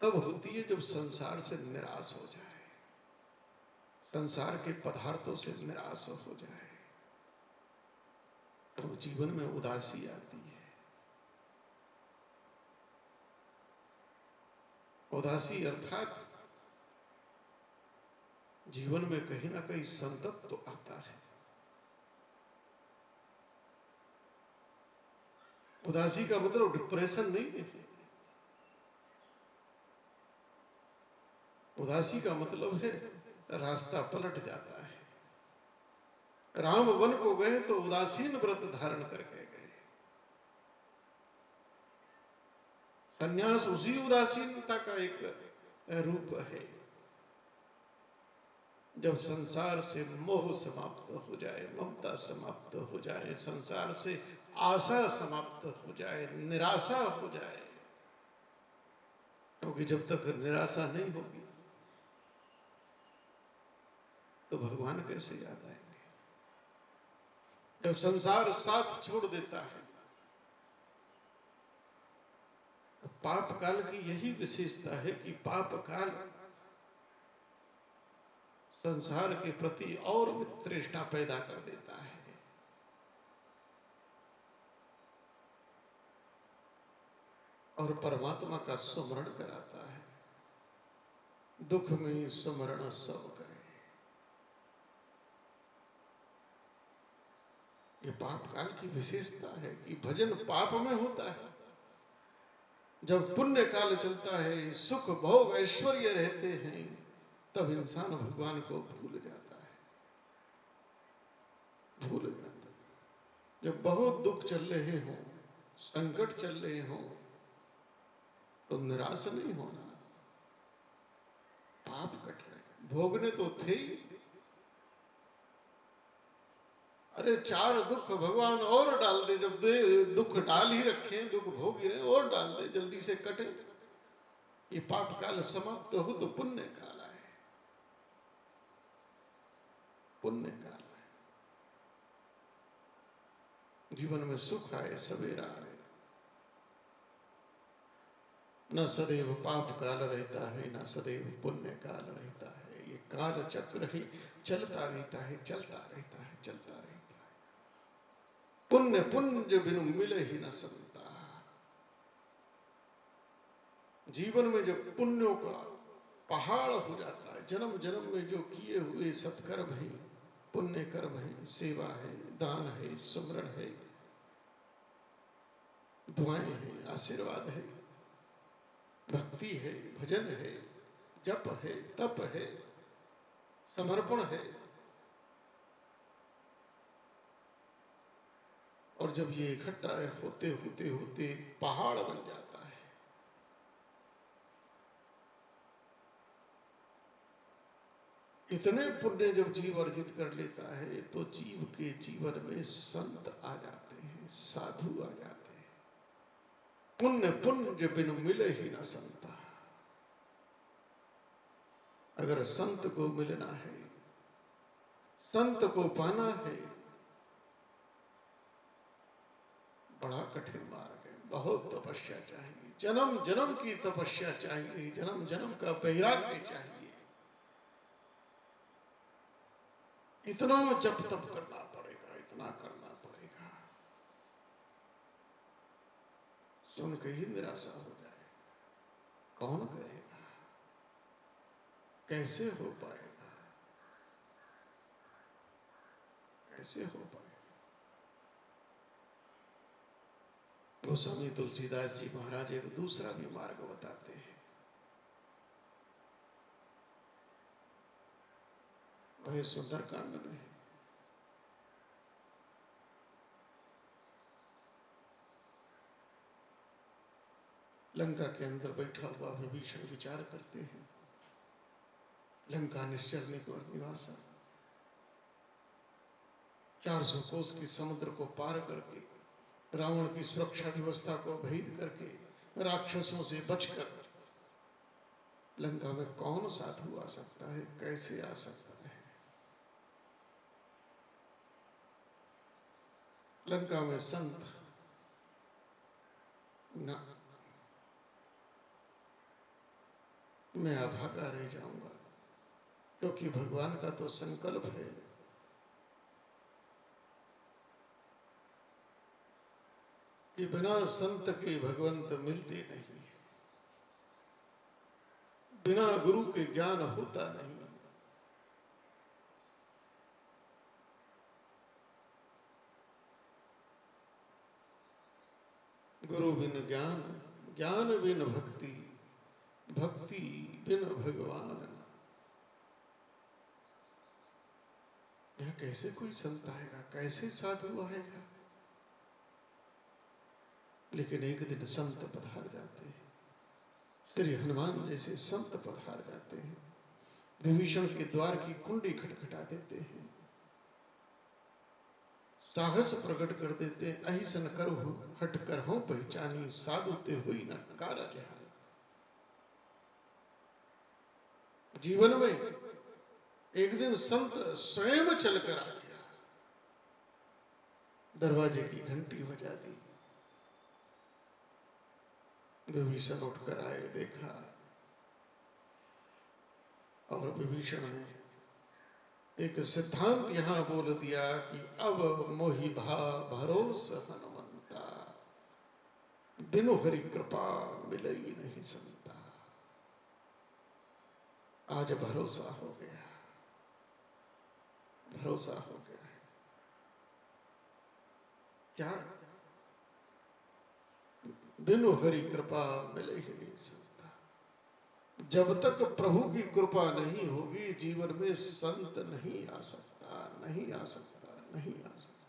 तब होती है जब संसार से निराश हो जाए, संसार के पदार्थों से निराश हो जाए, तो जीवन में उदासी आती है। उदासी अर्थात जीवन में कहीं ना कहीं संकट तो आता है। उदासी का मतलब डिप्रेशन नहीं है। उदासी का मतलब है रास्ता पलट जाता है। राम वन को गए तो उदासीन व्रत धारण करके गए। संन्यास उसी उदासीनता का एक रूप है। जब संसार से मोह समाप्त हो जाए, ममता समाप्त हो जाए, संसार से आशा समाप्त हो जाए, निराशा हो जाए, क्योंकि जब तक निराशा नहीं होगी तो भगवान कैसे याद आएंगे। जब संसार साथ छोड़ देता है तो पाप काल की यही विशेषता है कि पाप काल संसार के प्रति और वितृष्णा पैदा कर देता है। और परमात्मा का स्मरण कराता है। दुख में स्मरण सब करे। ये पाप काल की विशेषता है कि भजन पाप में होता है। जब पुण्य काल चलता है, सुख भोग ऐश्वर्य रहते हैं, तब इंसान भगवान को भूल जाता है, भूल जाता है। जब बहुत दुख चल रहे हों, संकट चल रहे हों, तो निराश नहीं होना। पाप कट रहे, भोगने तो थे ही। अरे 4 दुख भगवान और डाल दे। जब दुख डाल ही रखे, दुख भोग ही रहे, और डाल दे, जल्दी से कटे। ये पाप काल समाप्त हो तो पुण्य काल आए, पुण्य काल आए, जीवन में सुख आए, सवेरा आए। न सदैव पाप काल रहता है, न सदैव पुण्य काल रहता है। ये काल चक्र ही चलता रहता है, चलता रहता है, चलता रहता है। पुण्य पुंज बिनु मिले ही न संता। जीवन में जब पुण्यों का पहाड़ हो जाता है, जन्म जन्म में जो किए हुए सत्कर्म है, पुण्य कर्म है, सेवा है, दान है, सुमरण है, दुआएं हैं, आशीर्वाद है, भक्ति है, भजन है, जप है, तप है, समर्पण है, और जब ये इकट्ठा होते होते होते पहाड़ बन जाता है। इतने पुण्य जब जीव अर्जित कर लेता है तो जीव के जीवन में संत आ जाते हैं, साधु आ जाते हैं। पुण्य पुंज बिनु मिले ही न संता। अगर संत को मिलना है, संत को पाना है, बड़ा कठिन मार्ग है। बहुत तपस्या चाहिए, जन्म जन्म की तपस्या चाहिए, जन्म जन्म का वैराग्य चाहिए। इतना जप तप करना पड़ेगा, इतना करना पड़ेगा, सुन के ही निराशा हो जाए। कौन करेगा? कैसे हो पाएगा? कैसे हो पाएगा? गोस्वामी तुलसीदास जी महाराज एक दूसरा भी मार्ग बताते हैं। वह सुंदरकांड में है। लंका के अंदर बैठा हुआ विभीषण विचार करते हैं। लंका निश्चर निवासा, 400 कोस के समुद्र को पार करके, रावण की सुरक्षा व्यवस्था को भेद करके, राक्षसों से बचकर लंका में कौन साधु आ सकता है? कैसे आ सकता है? लंका में संत ना, मैं अभागा रह जाऊंगा, क्योंकि भगवान का तो संकल्प है कि बिना संत के भगवंत मिलते नहीं, बिना गुरु के ज्ञान होता नहीं। गुरु बिन ज्ञान, ज्ञान बिन भक्ति, भक्ति बिन भगवान ना। यह कैसे कोई संत आएगा, कैसे साधु आएगा? लेकिन एक दिन संत पधार जाते हैं, श्री हनुमान जैसे संत पधार जाते हैं, विभीषण के द्वार की कुंडी खटखटा देते हैं, साहस प्रकट कर देते हैं। अहिसन करो हट कर हो पहचानी, साधुते हुई न कारज हानि। जीवन में एक दिन संत स्वयं चलकर आ गया, दरवाजे की घंटी बजा दी। विभीषण उठकर आए, देखा, और विभीषण ने एक सिद्धांत यहां बोल दिया कि अब मोहि भरोस हनुमंता, बिनु हरि कृपा मिले नहीं संता। आज भरोसा हो गया, भरोसा हो गया है। क्या? बिनु हरि कृपा मिले ही नहीं संता। जब तक प्रभु की कृपा नहीं होगी, जीवन में संत नहीं आ सकता, नहीं आ सकता, नहीं आ सकता।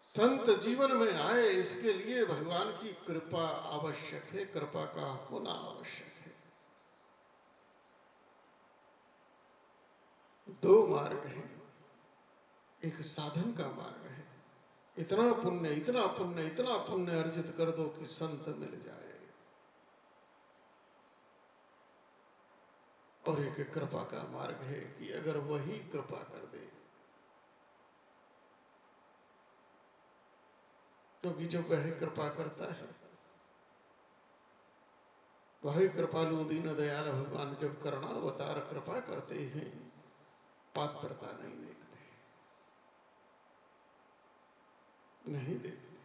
संत जीवन में आए, इसके लिए भगवान की कृपा आवश्यक है, कृपा का होना आवश्यक है। दो मार्ग हैं, एक साधन का मार्ग है, इतना पुण्य, इतना पुण्य, इतना पुण्य अर्जित कर दो कि संत मिल जाए, और एक कृपा का मार्ग है कि अगर वही कृपा कर दे, क्योंकि जब वह कृपा करता है, वही कृपालु दीन दयाल भगवान जब करुणावतार कृपा करते हैं, पात्रता नहीं देखते, नहीं देखते।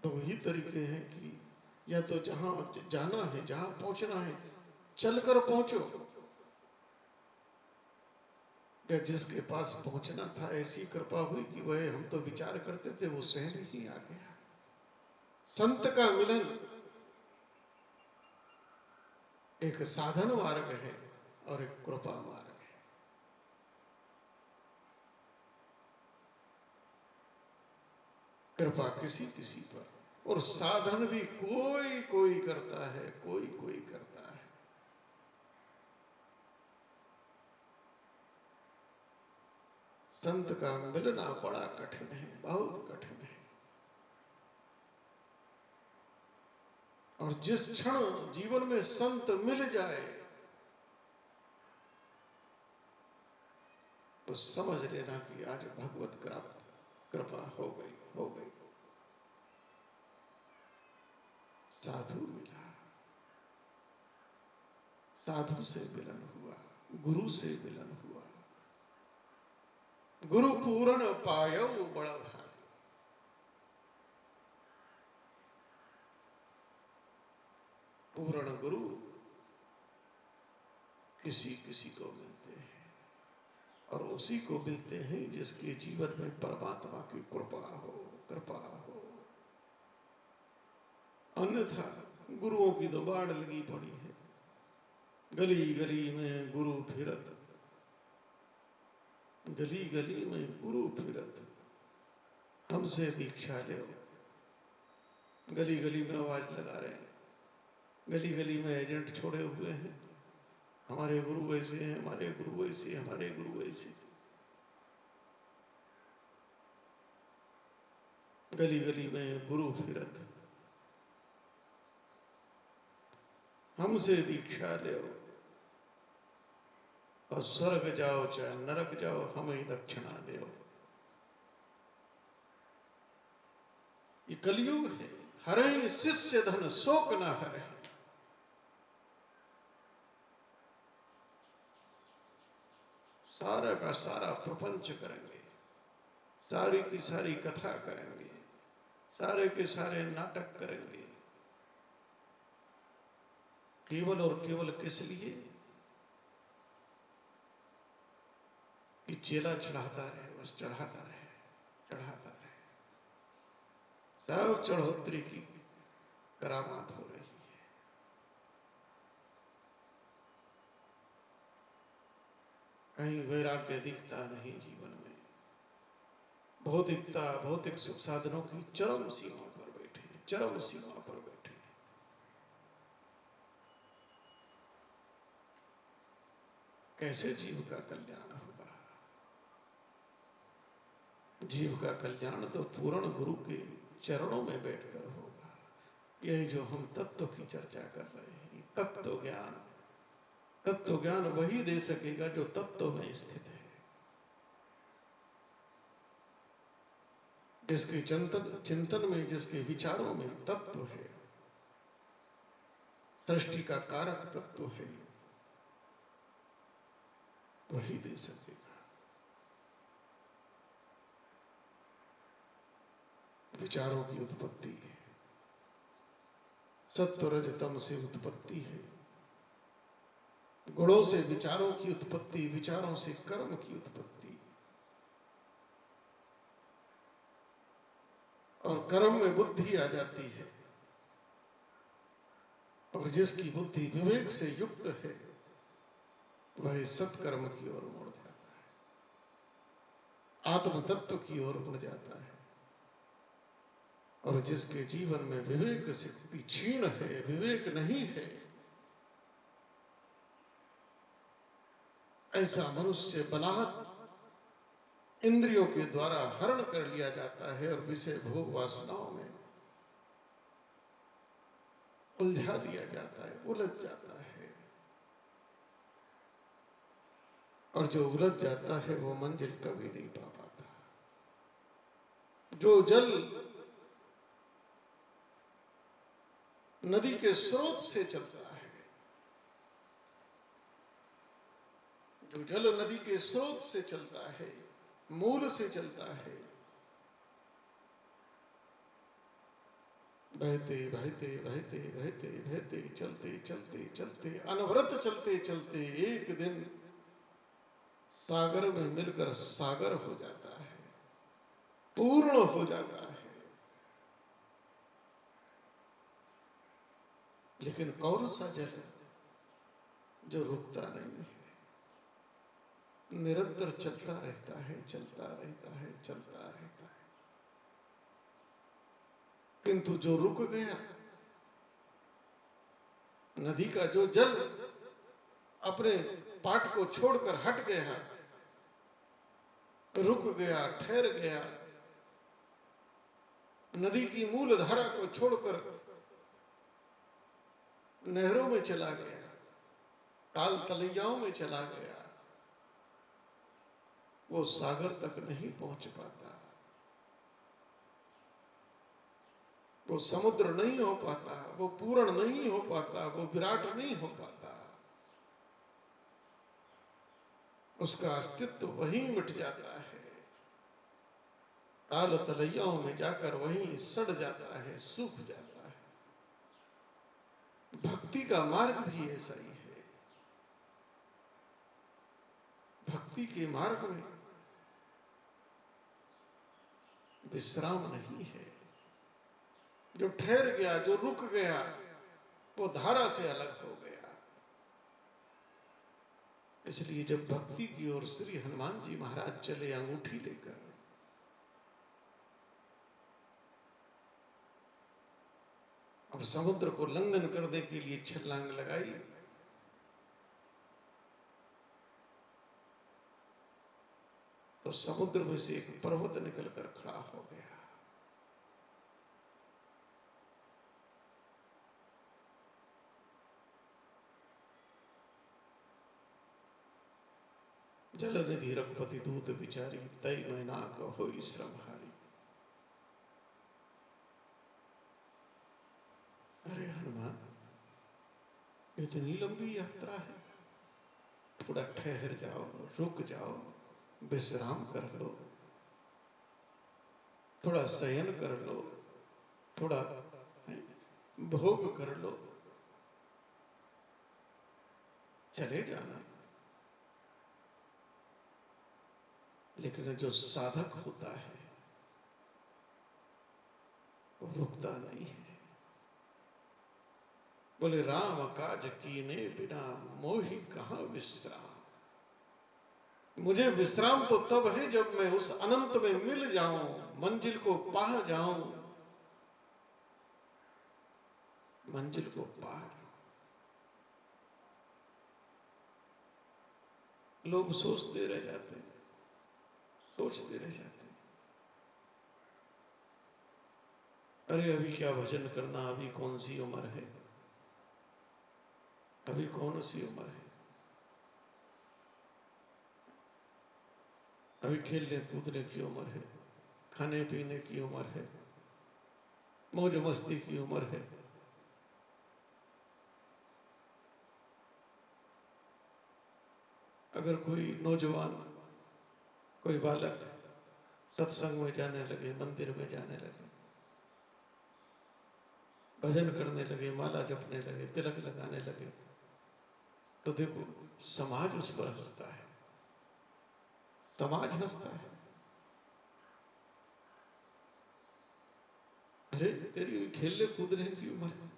दो ही तरीके हैं कि या तो जहां जाना है, जहां पहुंचना है, चलकर पहुंचो, या जिसके पास पहुंचना था ऐसी कृपा हुई कि वह, हम तो विचार करते थे, वो स्वयं ही आ गया। संत का मिलन एक साधन मार्ग है और एक कृपा मार्ग है। कृपा किसी किसी पर, और साधन भी कोई कोई करता है, कोई कोई करता है। संत का मिलना बड़ा कठिन है, बहुत कठिन है। और जिस क्षण जीवन में संत मिल जाए, तो समझ लेना कि आज भगवत कृपा हो गई, हो गई। साधु मिला, साधु से मिलन हुआ, गुरु से मिलन हुआ। गुरु पूर्ण पायो बड़ा भाग। पूर्ण गुरु किसी किसी को मिलते हैं, और उसी को मिलते हैं जिसके जीवन में परमात्मा की कृपा हो, कृपा हो। अन्यथा गुरुओं की तो बाढ़ लगी पड़ी है, गली गली में गुरु फिरत, गली गली में गुरु फिरत, हमसे दीक्षा ले। गली गली में आवाज लगा रहे हैं, गली गली में एजेंट छोड़े हुए हैं, हमारे गुरु वैसे हैं, हमारे गुरु वैसे, हमारे गुरु वैसे। गली गली में गुरु फिरत, हमसे दीक्षा ले, और स्वर्ग जाओ चाहे नरक जाओ, हमें दक्षिणा दो। ये कलयुग है। हरे शिष्य धन शोक न हरे। सारा का सारा प्रपंच करेंगे, सारी की सारी कथा करेंगे, सारे के सारे नाटक करेंगे, केवल और केवल किस लिए कि चेला चढ़ाता रहे, बस चढ़ाता रहे, चढ़ाता रहे। सब चढ़ोतरी की करामात हो रही है। कहीं वैराग्य दिखता नहीं जीवन में। भौतिकता, भौतिक सुख साधनों की चरम सीमा पर बैठे, चरम सीमा पर बैठे। कैसे जीव का कल्याण होगा? जीव का कल्याण तो पूर्ण गुरु के चरणों में बैठकर होगा। यही जो हम तत्व की चर्चा कर रहे हैं, तत्व ज्ञान, तत्व ज्ञान वही दे सकेगा जो तत्व में स्थित है, जिसके चिंतन में, जिसके विचारों में तत्व है, सृष्टि का कारक तत्व है, वही दे सकेगा। विचारों की उत्पत्ति है, सत्व रज तम से उत्पत्ति है। गुणों से विचारों की उत्पत्ति, विचारों से कर्म की उत्पत्ति, और कर्म में बुद्धि आ जाती है। और जिसकी बुद्धि विवेक से युक्त है वह सत्कर्म की ओर मुड़ जाता है, आत्म तत्व की ओर मुड़ जाता है। और जिसके जीवन में विवेक शक्ति क्षीण है, विवेक नहीं है, ऐसा मनुष्य बलात् इंद्रियों के द्वारा हरण कर लिया जाता है और विषय भोग वासनाओं में उलझा दिया जाता है, उलझ जाता है। और जो उलझ जाता है वो मंजिल कभी नहीं पा पाता। जो जल नदी के स्रोत से चलता है, जो जल नदी के स्रोत से चलता है, मूल से चलता है, बहते बहते बहते बहते बहते चलते चलते चलते अनवरत चलते चलते एक दिन सागर में मिलकर सागर हो जाता है, पूर्ण हो जाता है। लेकिन कौन सा जल जो रुकता नहीं है, निरंतर चलता रहता है, चलता रहता है, चलता रहता है। किंतु जो रुक गया, नदी का जो जल अपने पाट को छोड़कर हट गया, रुक गया, ठहर गया, नदी की मूल धारा को छोड़कर नहरों में चला गया, ताल तलैयाओं में चला गया, वो सागर तक नहीं पहुंच पाता, वो समुद्र नहीं हो पाता, वो पूर्ण नहीं हो पाता, वो विराट नहीं हो पाता। उसका अस्तित्व वहीं मिट जाता है, ताल तलैयाओं में जाकर वहीं सड़ जाता है, सूख जाता है। भक्ति का मार्ग भी ऐसा ही है। भक्ति के मार्ग में विश्राम नहीं है। जो ठहर गया, जो रुक गया, वो धारा से अलग हो गया। इसलिए जब भक्ति की ओर श्री हनुमान जी महाराज चले अंगूठी लेकर, अब समुद्र को लंघन करने के लिए छलांग लगाई, तो समुद्र में से एक पर्वत निकलकर खड़ा हो गया। जल निधि रघुपति दूत बिचारी, तय मैना को होई श्रम हारी। इतनी लंबी यात्रा है, थोड़ा ठहर जाओ, रुक जाओ, विश्राम कर लो, थोड़ा शयन कर लो, थोड़ा भोग कर लो, चले जाना। लेकिन जो साधक होता है वो रुकता नहीं है। बोले राम काज कीने बिना मोहि कहाँ विश्राम। मुझे विश्राम तो तब है जब मैं उस अनंत में मिल जाऊं, मंजिल को पा जाऊं, मंजिल को पा जाऊं। लोग सोचते रह जाते हैं, सोचते रह जाते हैं, अरे अभी क्या भजन करना, अभी कौन सी उम्र है, अभी कौन सी उम्र है, अभी खेलने कूदने की उम्र है, खाने पीने की उम्र है, मौज मस्ती की उम्र है। अगर कोई नौजवान, कोई बालक सत्संग में जाने लगे, मंदिर में जाने लगे, भजन करने लगे, माला जपने लगे, तिलक लगाने लगे, तो देखो समाज उस पर हंसता है, समाज हंसता है। अरे तेरी खेलने कूदने की उम्र है,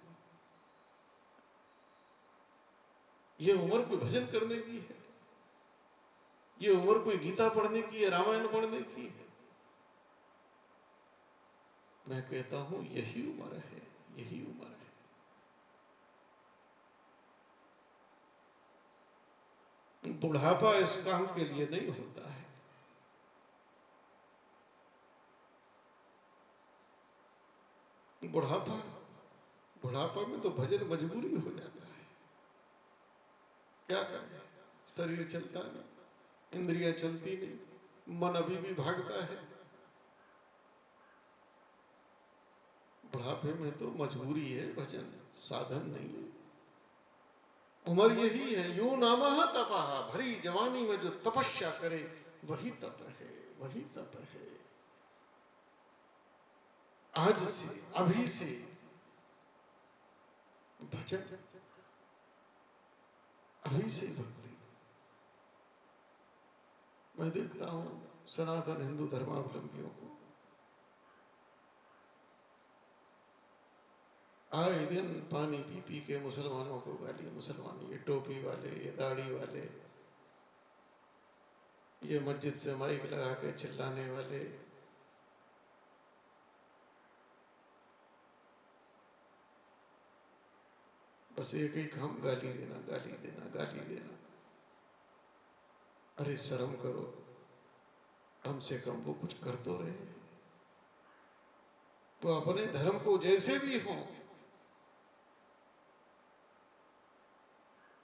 ये उम्र कोई भजन करने की है, ये उम्र कोई गीता पढ़ने की है, रामायण पढ़ने की है। मैं कहता हूं यही उम्र है, यही उम्र है। बुढ़ापा इस काम के लिए नहीं होता है। बुढ़ापा, बुढ़ापा में तो भजन मजबूरी हो जाता है। क्या करें, शरीर चलता नहीं, इंद्रियां चलती नहीं, मन अभी भी भागता है। बुढ़ापे में तो मजबूरी है, भजन साधन नहीं है। उम्र यही है, यूं नामः तपः, भरी जवानी में जो तपस्या करे वही तप है, वही तप है। आज से, अभी से भजन, अभी से भक्ति। मैं देखता हूं सनातन हिंदू धर्मावलंबियों को, आए दिन पानी पी पी के मुसलमानों को गाली, मुसलमान, ये टोपी वाले, ये दाढ़ी वाले, ये मस्जिद से माइक लगा के चिल्लाने वाले। बस एक ही काम, गाली देना, गाली देना, गाली देना। अरे शर्म करो, कम से कम वो कुछ कर तो रहे। वो अपने धर्म को जैसे भी हो,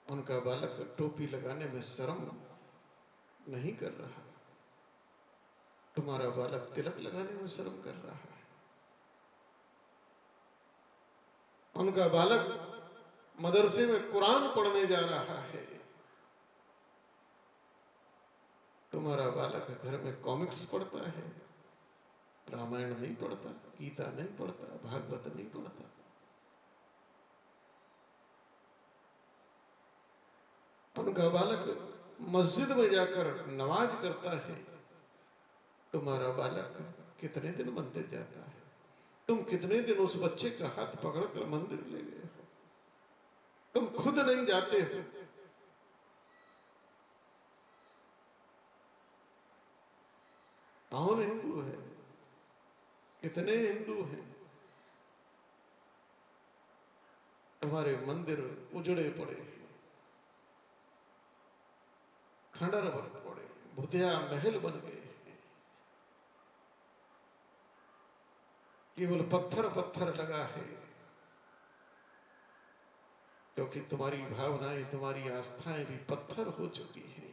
उनका बालक टोपी लगाने में शर्म नहीं कर रहा, तुम्हारा बालक तिलक लगाने में शर्म कर रहा है। उनका बालक मदरसे में कुरान पढ़ने जा रहा है, तुम्हारा बालक घर में कॉमिक्स पढ़ता है, रामायण नहीं पढ़ता, गीता नहीं पढ़ता, भागवत नहीं पढ़ता। उनका बालक मस्जिद में जाकर नमाज करता है, तुम्हारा बालक कितने दिन मंदिर जाता है, तुम कितने दिन उस बच्चे का हाथ पकड़कर मंदिर ले गए हो, तुम खुद नहीं जाते हो। कौन हिंदू है, कितने हिंदू हैं, तुम्हारे मंदिर उजड़े पड़े हैं, खंडर बन पड़े, भुतिया महल बन गए हैं, केवल पत्थर पत्थर लगा है, क्योंकि तुम्हारी भावनाएं, तुम्हारी आस्थाएं भी पत्थर हो चुकी हैं।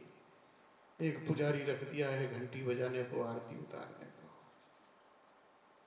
एक पुजारी रख दिया है घंटी बजाने को, आरती उतारने